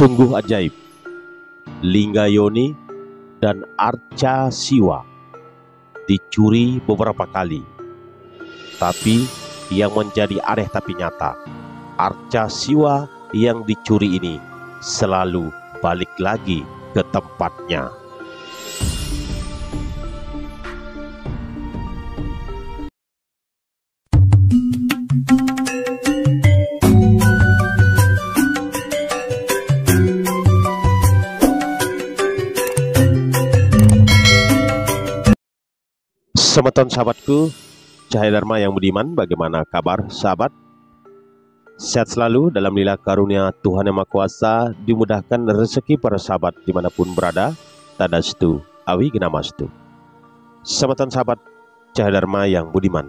Sungguh ajaib, Lingga Yoni dan arca Siwa dicuri beberapa kali. Tapi yang menjadi aneh tapi nyata, arca Siwa yang dicuri ini selalu balik lagi ke tempatnya. Semeton sahabatku, Cahaya Dharma yang budiman, bagaimana kabar sahabat? Sehat selalu dalam lila karunia Tuhan Yang Maha Kuasa, dimudahkan rezeki para sahabat dimanapun berada. Tadastu, awi genamastu. Semeton sahabat Cahaya Dharma yang budiman,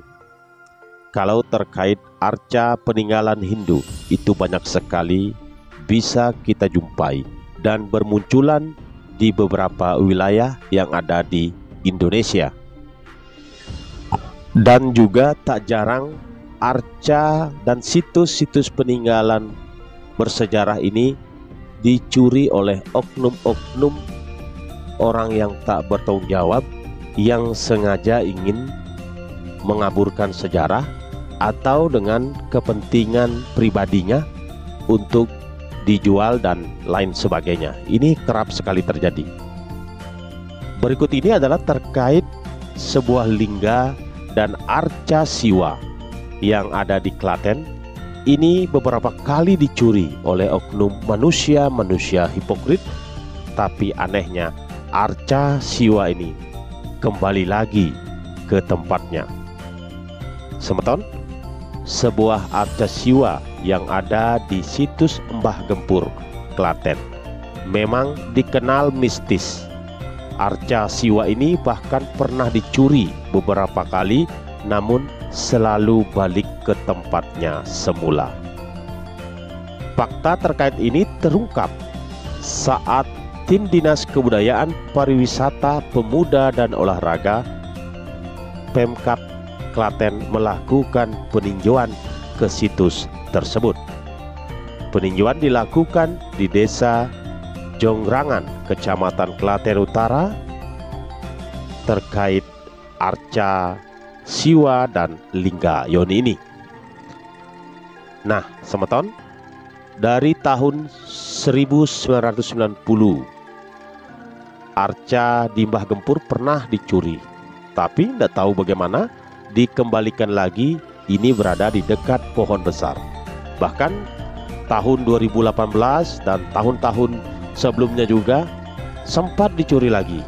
kalau terkait arca peninggalan Hindu, itu banyak sekali bisa kita jumpai dan bermunculan di beberapa wilayah yang ada di Indonesia. Dan juga tak jarang arca dan situs-situs peninggalan bersejarah ini dicuri oleh oknum-oknum orang yang tak bertanggung jawab, yang sengaja ingin mengaburkan sejarah atau dengan kepentingan pribadinya untuk dijual dan lain sebagainya. Ini kerap sekali terjadi. Berikut ini adalah terkait sebuah lingga dan arca Siwa yang ada di Klaten. Ini beberapa kali dicuri oleh oknum manusia hipokrit. Tapi anehnya, arca Siwa ini kembali lagi ke tempatnya. Semeton, sebuah arca Siwa yang ada di situs Mbah Gempur, Klaten, memang dikenal mistis. Arca Siwa ini bahkan pernah dicuri beberapa kali, namun selalu balik ke tempatnya semula. Fakta terkait ini terungkap saat tim Dinas Kebudayaan, Pariwisata, Pemuda dan Olahraga Pemkab Klaten melakukan peninjauan ke situs tersebut. Peninjauan dilakukan di Desa Jongrangan, Kecamatan Klaten Utara, terkait arca Siwa dan Lingga Yoni ini. Nah, semeton, dari tahun 1990 arca di Mbah Gempur pernah dicuri, tapi tidak tahu bagaimana dikembalikan lagi. Ini berada di dekat pohon besar. Bahkan tahun 2018 dan tahun-tahun sebelumnya juga sempat dicuri lagi,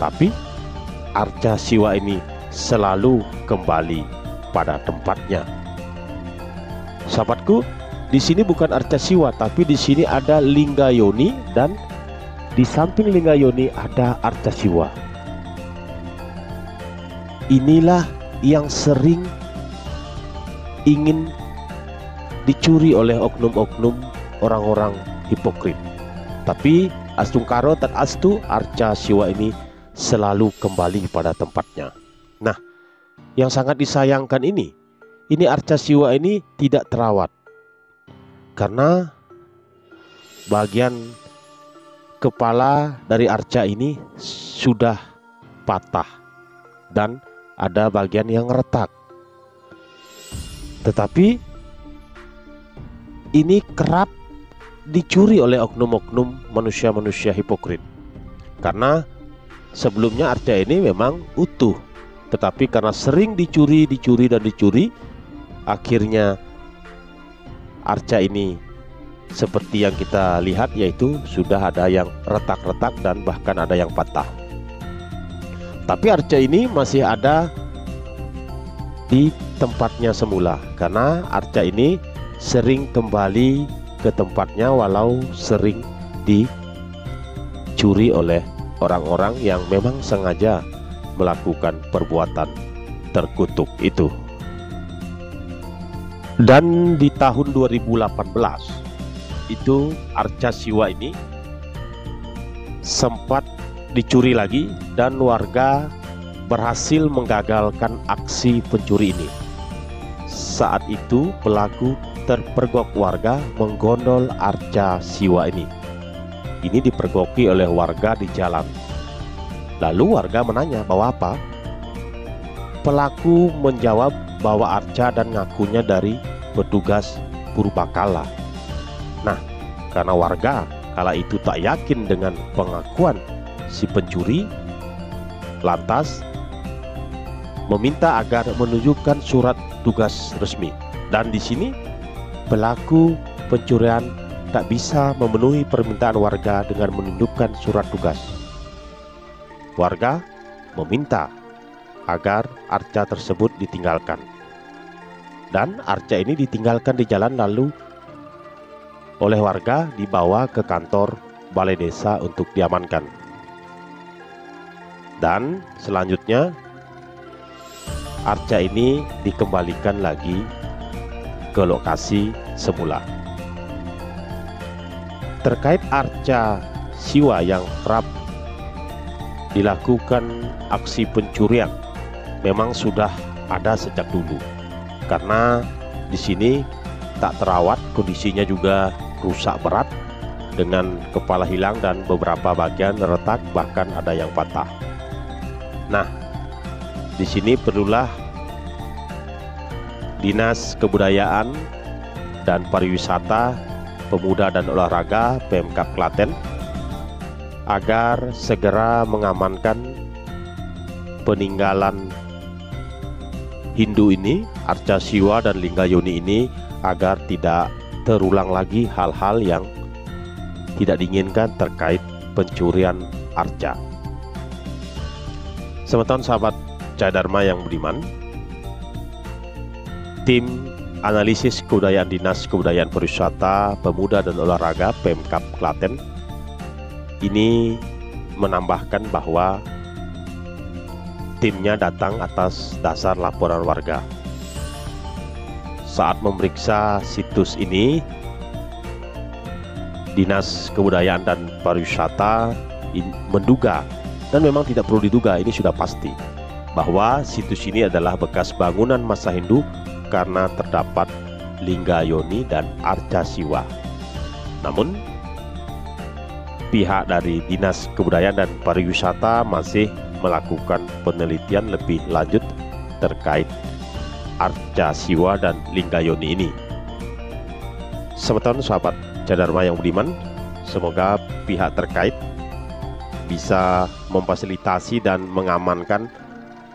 tapi arca Siwa ini selalu kembali pada tempatnya. Sahabatku, di sini bukan arca Siwa, tapi di sini ada Lingga Yoni, dan di samping Lingga Yoni ada arca Siwa. Inilah yang sering ingin dicuri oleh oknum-oknum orang-orang hipokrit. Tapi astungkaro dan astu, arca Siwa ini selalu kembali pada tempatnya. Nah, yang sangat disayangkan ini arca Siwa ini tidak terawat, karena bagian kepala dari arca ini sudah patah dan ada bagian yang retak. Tetapi ini kerap dicuri oleh oknum-oknum manusia hipokrit, karena sebelumnya arca ini memang utuh, tetapi karena sering dicuri, akhirnya arca ini seperti yang kita lihat, yaitu sudah ada yang retak-retak dan bahkan ada yang patah. Tapi arca ini masih ada di tempatnya semula, karena arca ini sering kembali ke tempatnya walau sering dicuri oleh orang-orang yang memang sengaja melakukan perbuatan terkutuk itu. Dan di tahun 2018 itu arca Siwa ini sempat dicuri lagi, dan warga berhasil menggagalkan aksi pencuri ini. Saat itu pelaku terpergok warga menggondol arca Siwa ini. ini dipergoki oleh warga di jalan. Lalu warga menanya, "Bawa apa?" Pelaku menjawab bahwa arca dan ngakunya dari petugas purbakala. Nah, karena warga kala itu tak yakin dengan pengakuan si pencuri, lantas meminta agar menunjukkan surat tugas resmi. Dan di sini pelaku pencurian tak bisa memenuhi permintaan warga dengan menunjukkan surat tugas. Warga meminta agar arca tersebut ditinggalkan. Dan arca ini ditinggalkan di jalan, lalu oleh warga dibawa ke kantor balai desa untuk diamankan. Dan selanjutnya arca ini dikembalikan lagi ke lokasi semula. Terkait arca Siwa yang kerap dilakukan aksi pencurian, memang sudah ada sejak dulu, karena di sini tak terawat, kondisinya juga rusak berat dengan kepala hilang dan beberapa bagian retak, bahkan ada yang patah. Nah, di sini perlulah Dinas Kebudayaan dan Pariwisata, Pemuda dan Olahraga Pemkab Klaten agar segera mengamankan peninggalan Hindu ini, arca Siwa dan Linggayoni ini, agar tidak terulang lagi hal-hal yang tidak diinginkan terkait pencurian arca. Semeton sahabat Cahaya Dharma yang budiman, tim analisis kebudayaan Dinas Kebudayaan Pariwisata, Pemuda dan Olahraga Pemkab Klaten ini menambahkan bahwa timnya datang atas dasar laporan warga. Saat memeriksa situs ini, Dinas Kebudayaan dan Pariwisata menduga, dan memang tidak perlu diduga, ini sudah pasti, bahwa situs ini adalah bekas bangunan masa Hindu karena terdapat Linggayoni dan arca Siwa. Namun pihak dari Dinas Kebudayaan dan Pariwisata masih melakukan penelitian lebih lanjut terkait arca Siwa dan Linggayoni ini. Semeton sahabat Cahaya Dharma yang budiman, semoga pihak terkait bisa memfasilitasi dan mengamankan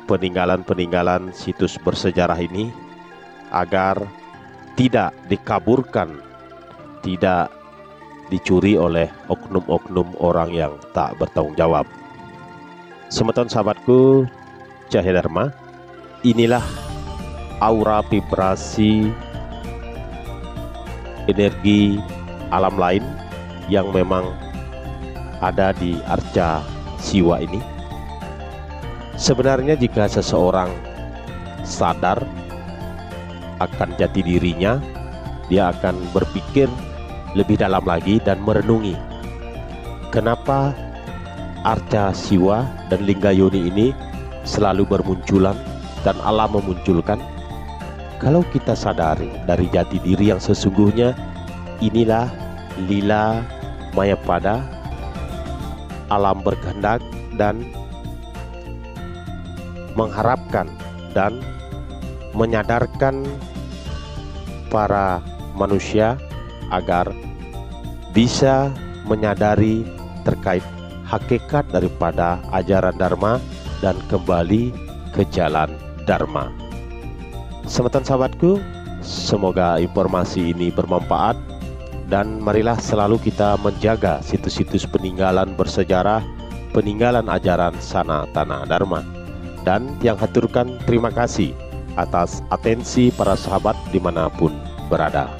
peninggalan-peninggalan situs bersejarah ini agar tidak dikaburkan, tidak dicuri oleh oknum-oknum orang yang tak bertanggung jawab. Semeton sahabatku Cahaya Dharma, inilah aura vibrasi energi alam lain yang memang ada di arca Siwa ini. Sebenarnya jika seseorang sadar akan jati dirinya, dia akan berpikir lebih dalam lagi dan merenungi kenapa arca Siwa dan Linggayoni ini selalu bermunculan dan alam memunculkan. Kalau kita sadari dari jati diri yang sesungguhnya, inilah lila mayapada, alam berkehendak dan mengharapkan dan menyadarkan para manusia agar bisa menyadari terkait hakikat daripada ajaran Dharma dan kembali ke jalan Dharma. Semeton sahabatku, semoga informasi ini bermanfaat, dan marilah selalu kita menjaga situs-situs peninggalan bersejarah, peninggalan ajaran Sanatana Dharma. Dan yang haturkan terima kasih atas atensi para sahabat dimanapun berada.